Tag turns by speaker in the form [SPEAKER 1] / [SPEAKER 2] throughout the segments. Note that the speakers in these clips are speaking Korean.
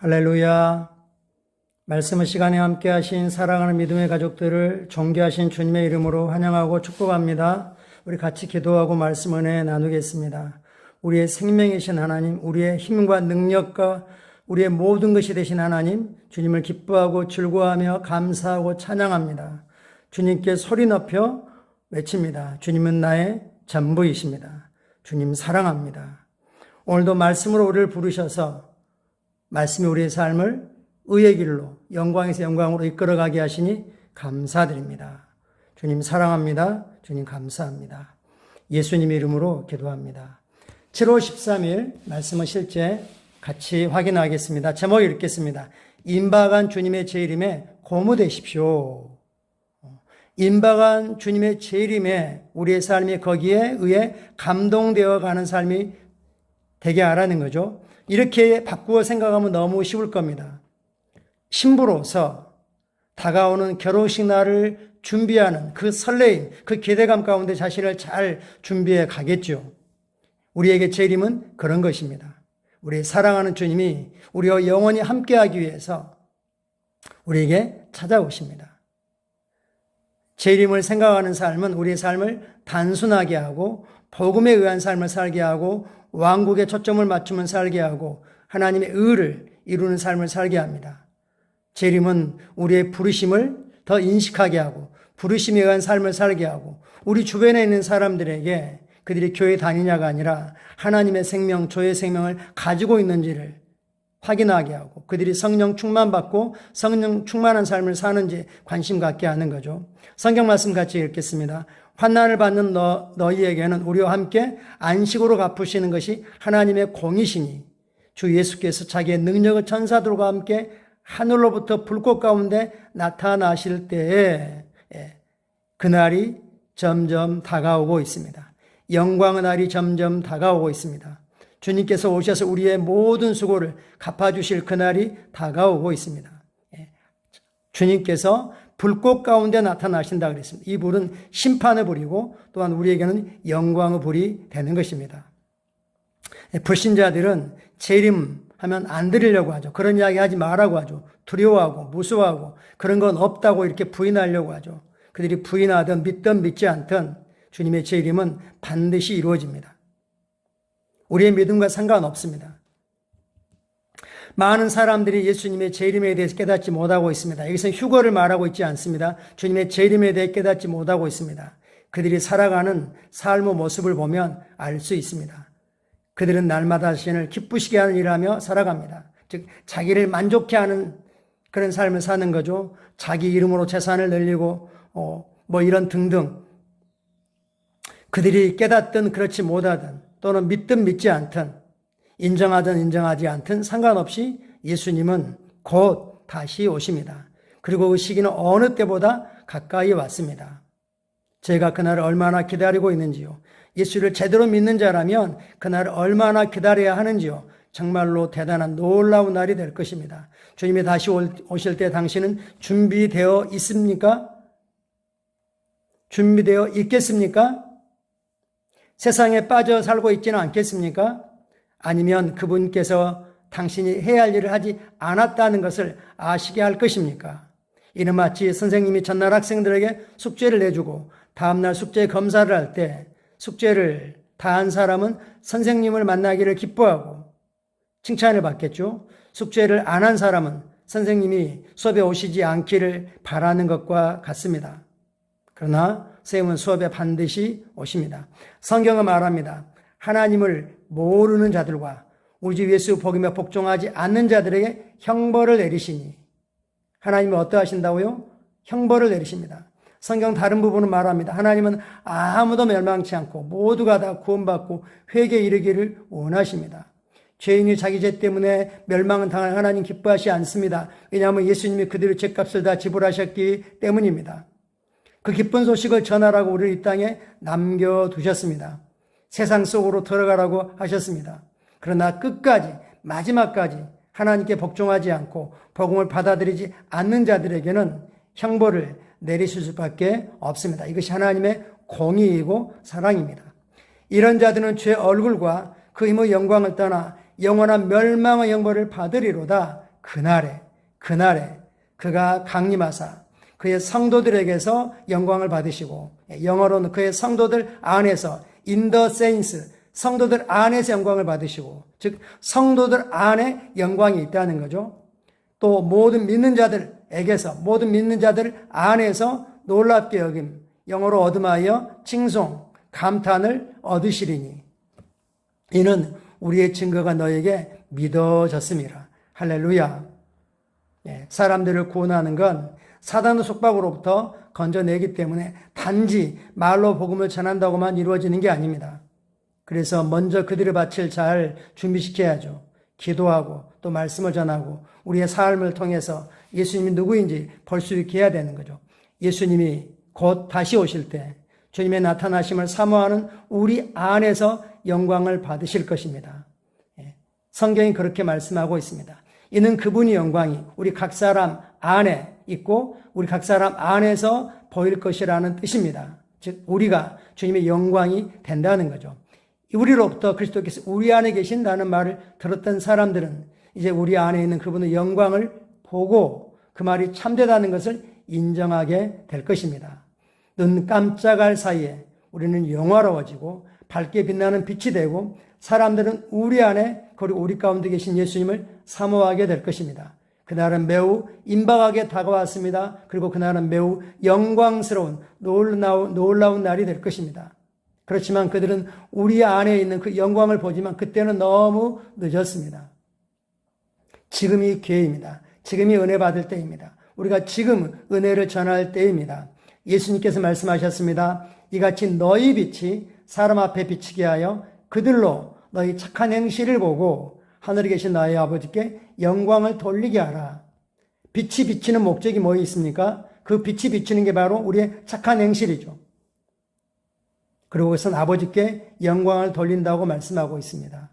[SPEAKER 1] 할렐루야. 말씀의 시간에 함께 하신 사랑하는 믿음의 가족들을 존귀하신 주님의 이름으로 환영하고 축복합니다. 우리 같이 기도하고 말씀 은혜 나누겠습니다. 우리의 생명이신 하나님, 우리의 힘과 능력과 우리의 모든 것이 되신 하나님, 주님을 기뻐하고 즐거워하며 감사하고 찬양합니다. 주님께 소리 높여 외칩니다. 주님은 나의 전부이십니다. 주님 사랑합니다. 오늘도 말씀으로 우리를 부르셔서 말씀이 우리의 삶을 의의 길로 영광에서 영광으로 이끌어가게 하시니 감사드립니다. 주님 사랑합니다. 주님 감사합니다. 예수님 이름으로 기도합니다. 7월 13일 말씀은 실제 같이 확인하겠습니다. 제목 읽겠습니다. 임박한 주님의 재림에 고무되십시오. 임박한 주님의 재림에 우리의 삶이 거기에 의해 감동되어 가는 삶이 되게 하라는 거죠. 이렇게 바꾸어 생각하면 너무 쉬울 겁니다. 신부로서 다가오는 결혼식 날을 준비하는 그 설레임, 그 기대감 가운데 자신을 잘 준비해 가겠죠. 우리에게 재림은 그런 것입니다. 우리 사랑하는 주님이 우리와 영원히 함께하기 위해서 우리에게 찾아오십니다. 재림을 생각하는 삶은 우리의 삶을 단순하게 하고 복음에 의한 삶을 살게 하고 왕국에 초점을 맞추면 살게 하고 하나님의 의를 이루는 삶을 살게 합니다. 재림은 우리의 부르심을 더 인식하게 하고 부르심에 의한 삶을 살게 하고 우리 주변에 있는 사람들에게 그들이 교회 다니냐가 아니라 하나님의 생명, 조의 생명을 가지고 있는지를 확인하게 하고 그들이 성령 충만받고 성령 충만한 삶을 사는지 관심 갖게 하는 거죠. 성경 말씀 같이 읽겠습니다. 환난을 받는 너희에게는 우리와 함께 안식으로 갚으시는 것이 하나님의 공이시니 주 예수께서 자기의 능력을 천사들과 함께 하늘로부터 불꽃 가운데 나타나실 때에 그날이 점점 다가오고 있습니다. 영광의 날이 점점 다가오고 있습니다. 주님께서 오셔서 우리의 모든 수고를 갚아주실 그날이 다가오고 있습니다. 주님께서 불꽃 가운데 나타나신다 그랬습니다. 이 불은 심판의 불이고 또한 우리에게는 영광의 불이 되는 것입니다. 불신자들은 재림하면 안 드리려고 하죠. 그런 이야기 하지 말라고 하죠. 두려워하고 무서워하고 그런 건 없다고 이렇게 부인하려고 하죠. 그들이 부인하든 믿든 믿지 않든 주님의 재림은 반드시 이루어집니다. 우리의 믿음과 상관없습니다. 많은 사람들이 예수님의 재림에 대해서 깨닫지 못하고 있습니다. 여기서 휴거를 말하고 있지 않습니다. 주님의 재림에 대해 깨닫지 못하고 있습니다. 그들이 살아가는 삶의 모습을 보면 알 수 있습니다. 그들은 날마다 자신을 기쁘시게 하는 일을 하며 살아갑니다. 즉 자기를 만족해 하는 그런 삶을 사는 거죠. 자기 이름으로 재산을 늘리고 이런 등등. 그들이 깨닫든 그렇지 못하든 또는 믿든 믿지 않든 인정하든 인정하지 않든 상관없이 예수님은 곧 다시 오십니다. 그리고 그 시기는 어느 때보다 가까이 왔습니다. 제가 그날을 얼마나 기다리고 있는지요. 예수를 제대로 믿는 자라면 그날을 얼마나 기다려야 하는지요. 정말로 대단한 놀라운 날이 될 것입니다. 주님이 다시 오실 때 당신은 준비되어 있습니까? 준비되어 있겠습니까? 세상에 빠져 살고 있지는 않겠습니까? 아니면 그분께서 당신이 해야 할 일을 하지 않았다는 것을 아시게 할 것입니까? 이는 마치 선생님이 전날 학생들에게 숙제를 내주고 다음날 숙제 검사를 할 때 숙제를 다 한 사람은 선생님을 만나기를 기뻐하고 칭찬을 받겠죠. 숙제를 안 한 사람은 선생님이 수업에 오시지 않기를 바라는 것과 같습니다. 그러나 선생님은 수업에 반드시 오십니다. 성경은 말합니다. 하나님을 모르는 자들과 우리 주 예수 복음에 복종하지 않는 자들에게 형벌을 내리시니 하나님은 어떠하신다고요? 형벌을 내리십니다. 성경 다른 부분은 말합니다. 하나님은 아무도 멸망치 않고 모두가 다 구원받고 회개에 이르기를 원하십니다. 죄인이 자기 죄 때문에 멸망은 당할 하나님 기뻐하지 않습니다. 왜냐하면 예수님이 그들의 죄값을 다 지불하셨기 때문입니다. 그 기쁜 소식을 전하라고 우리를 이 땅에 남겨두셨습니다. 세상 속으로 들어가라고 하셨습니다. 그러나 끝까지 마지막까지 하나님께 복종하지 않고 복음을 받아들이지 않는 자들에게는 형벌을 내리실 수밖에 없습니다. 이것이 하나님의 공의이고 사랑입니다. 이런 자들은 죄 얼굴과 그 힘의 영광을 떠나 영원한 멸망의 형벌을 받으리로다 그날에 그가 강림하사 그의 성도들에게서 영광을 받으시고, 영어로는 그의 성도들 안에서 in the saints, 성도들 안에서 영광을 받으시고, 즉 성도들 안에 영광이 있다는 거죠. 또 모든 믿는 자들에게서, 모든 믿는 자들 안에서 놀랍게 여김, 영어로 얻음하여 칭송, 감탄을 얻으시리니 이는 우리의 증거가 너에게 믿어졌음이라. 할렐루야. 사람들을 구원하는 건 사단의 속박으로부터 건져내기 때문에 단지 말로 복음을 전한다고만 이루어지는 게 아닙니다. 그래서 먼저 그들의 밭을 잘 준비시켜야죠. 기도하고 또 말씀을 전하고 우리의 삶을 통해서 예수님이 누구인지 볼 수 있게 해야 되는 거죠. 예수님이 곧 다시 오실 때 주님의 나타나심을 사모하는 우리 안에서 영광을 받으실 것입니다. 성경이 그렇게 말씀하고 있습니다. 이는 그분의 영광이 우리 각 사람 안에 있고 우리 각 사람 안에서 보일 것이라는 뜻입니다. 즉 우리가 주님의 영광이 된다는 거죠. 우리로부터 그리스도께서 우리 안에 계신다는 말을 들었던 사람들은 이제 우리 안에 있는 그분의 영광을 보고 그 말이 참되다는 것을 인정하게 될 것입니다. 눈 깜짝할 사이에 우리는 영화로워지고 밝게 빛나는 빛이 되고 사람들은 우리 안에 그리고 우리 가운데 계신 예수님을 사모하게 될 것입니다. 그날은 매우 임박하게 다가왔습니다. 그리고 그날은 매우 영광스러운 놀라운 날이 될 것입니다. 그렇지만 그들은 우리 안에 있는 그 영광을 보지만 그때는 너무 늦었습니다. 지금이 기회입니다. 지금이 은혜 받을 때입니다. 우리가 지금 은혜를 전할 때입니다. 예수님께서 말씀하셨습니다. 이같이 너희 빛이 사람 앞에 비치게 하여 그들로 너희 착한 행실을 보고 하늘에 계신 너희 아버지께 영광을 돌리게 하라. 빛이 비치는 목적이 뭐 있습니까? 그 빛이 비치는 게 바로 우리의 착한 행실이죠. 그리고 그것은 아버지께 영광을 돌린다고 말씀하고 있습니다.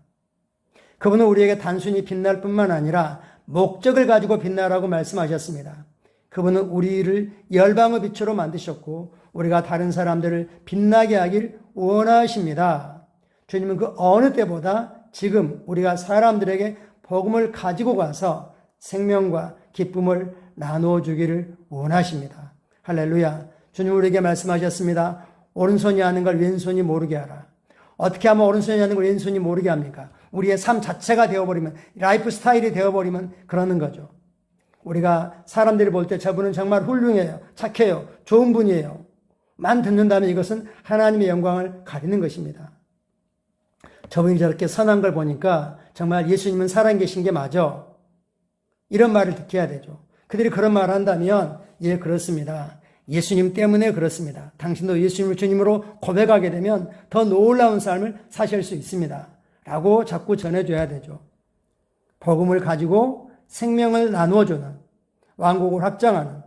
[SPEAKER 1] 그분은 우리에게 단순히 빛날 뿐만 아니라 목적을 가지고 빛나라고 말씀하셨습니다. 그분은 우리를 열방의 빛으로 만드셨고 우리가 다른 사람들을 빛나게 하길 원하십니다. 주님은 그 어느 때보다 지금 우리가 사람들에게 복음을 가지고 가서 생명과 기쁨을 나누어 주기를 원하십니다. 할렐루야. 주님 우리에게 말씀하셨습니다. 오른손이 하는 걸 왼손이 모르게 하라. 어떻게 하면 오른손이 하는 걸 왼손이 모르게 합니까? 우리의 삶 자체가 되어버리면, 라이프 스타일이 되어버리면 그러는 거죠. 우리가 사람들이 볼 때 저분은 정말 훌륭해요. 착해요. 좋은 분이에요. 만 듣는다면 이것은 하나님의 영광을 가리는 것입니다. 저분이 저렇게 선한 걸 보니까 정말 예수님은 살아계신 게 맞아. 이런 말을 듣게 해야 되죠. 그들이 그런 말을 한다면 예, 그렇습니다. 예수님 때문에 그렇습니다. 당신도 예수님을 주님으로 고백하게 되면 더 놀라운 삶을 사실 수 있습니다. 라고 자꾸 전해줘야 되죠. 복음을 가지고 생명을 나누어주는, 왕국을 확장하는,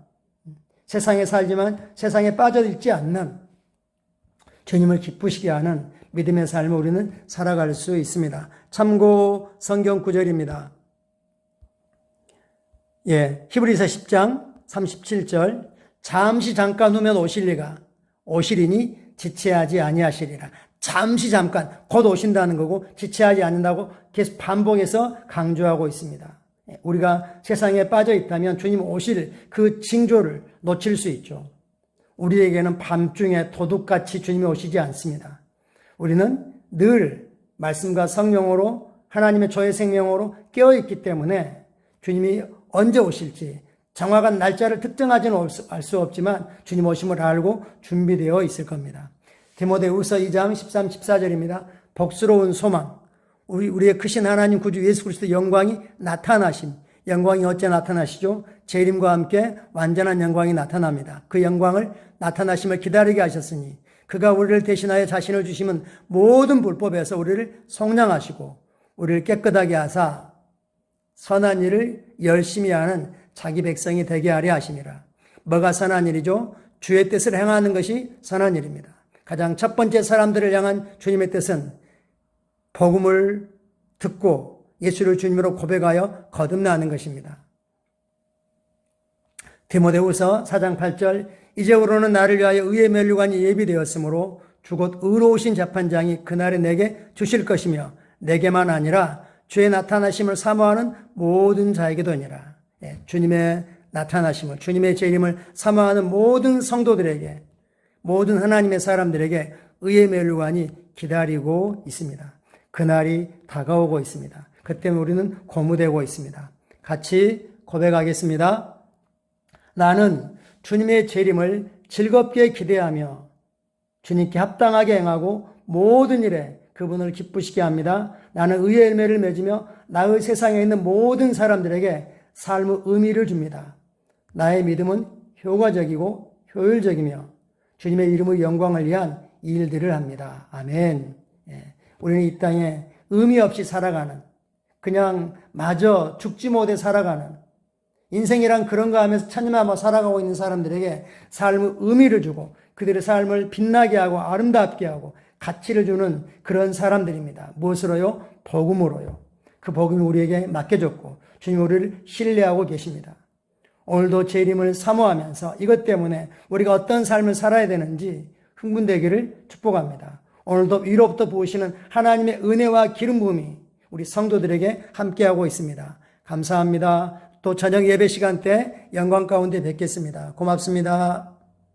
[SPEAKER 1] 세상에 살지만 세상에 빠져있지 않는, 주님을 기쁘시게 하는 믿음의 삶을 우리는 살아갈 수 있습니다. 참고 성경 구절입니다. 히브리서 10장 37절 잠시 잠깐 후면 오시리니 지체하지 아니하시리라. 잠시 잠깐, 곧 오신다는 거고 지체하지 않는다고 계속 반복해서 강조하고 있습니다. 우리가 세상에 빠져 있다면 주님 오실 그 징조를 놓칠 수 있죠. 우리에게는 밤중에 도둑같이 주님이 오시지 않습니다. 우리는 늘 말씀과 성령으로 하나님의 저의 생명으로 깨어있기 때문에 주님이 언제 오실지 정확한 날짜를 특정하지는 알 수 없지만 주님 오심을 알고 준비되어 있을 겁니다. 디모데후서 2장 13, 14절입니다. 복스러운 소망, 우리의 크신 하나님 구주 예수 그리스도 영광이 나타나심. 영광이 어째 나타나시죠? 재림과 함께 완전한 영광이 나타납니다. 그 영광을 나타나심을 기다리게 하셨으니 그가 우리를 대신하여 자신을 주시면 모든 불법에서 우리를 속량하시고 우리를 깨끗하게 하사 선한 일을 열심히 하는 자기 백성이 되게 하려 하심이라. 뭐가 선한 일이죠? 주의 뜻을 행하는 것이 선한 일입니다. 가장 첫 번째 사람들을 향한 주님의 뜻은 복음을 듣고 예수를 주님으로 고백하여 거듭나는 것입니다. 디모데후서 4장 8절 이제부로는 나를 위하여 의의 면류관이 예비되었으므로 주곧 의로우신 재판장이 그날에 내게 주실 것이며 내게만 아니라 주의 나타나심을 사모하는 모든 자에게도니라. 예, 주님의 나타나심을, 주님의 재림을 사모하는 모든 성도들에게, 모든 하나님의 사람들에게 의의 멸류관이 기다리고 있습니다. 그날이 다가오고 있습니다. 그때 우리는 고무되고 있습니다. 같이 고백하겠습니다. 나는 주님의 재림을 즐겁게 기대하며 주님께 합당하게 행하고 모든 일에 그분을 기쁘시게 합니다. 나는 의의 열매를 맺으며 나의 세상에 있는 모든 사람들에게 삶의 의미를 줍니다. 나의 믿음은 효과적이고 효율적이며 주님의 이름의 영광을 위한 일들을 합니다. 아멘. 예, 우리는 이 땅에 의미 없이 살아가는, 그냥 마저 죽지 못해 살아가는, 인생이란 그런가 하면서 천년만마 살아가고 있는 사람들에게 삶의 의미를 주고 그들의 삶을 빛나게 하고 아름답게 하고 가치를 주는 그런 사람들입니다. 무엇으로요? 복음으로요. 그 복음이 우리에게 맡겨졌고 주님 우리를 신뢰하고 계십니다. 오늘도 재림을 사모하면서 이것 때문에 우리가 어떤 삶을 살아야 되는지 흥분되기를 축복합니다. 오늘도 위로부터 부으시는 하나님의 은혜와 기름 부음이 우리 성도들에게 함께하고 있습니다. 감사합니다. 또 저녁 예배 시간 때 영광 가운데 뵙겠습니다. 고맙습니다.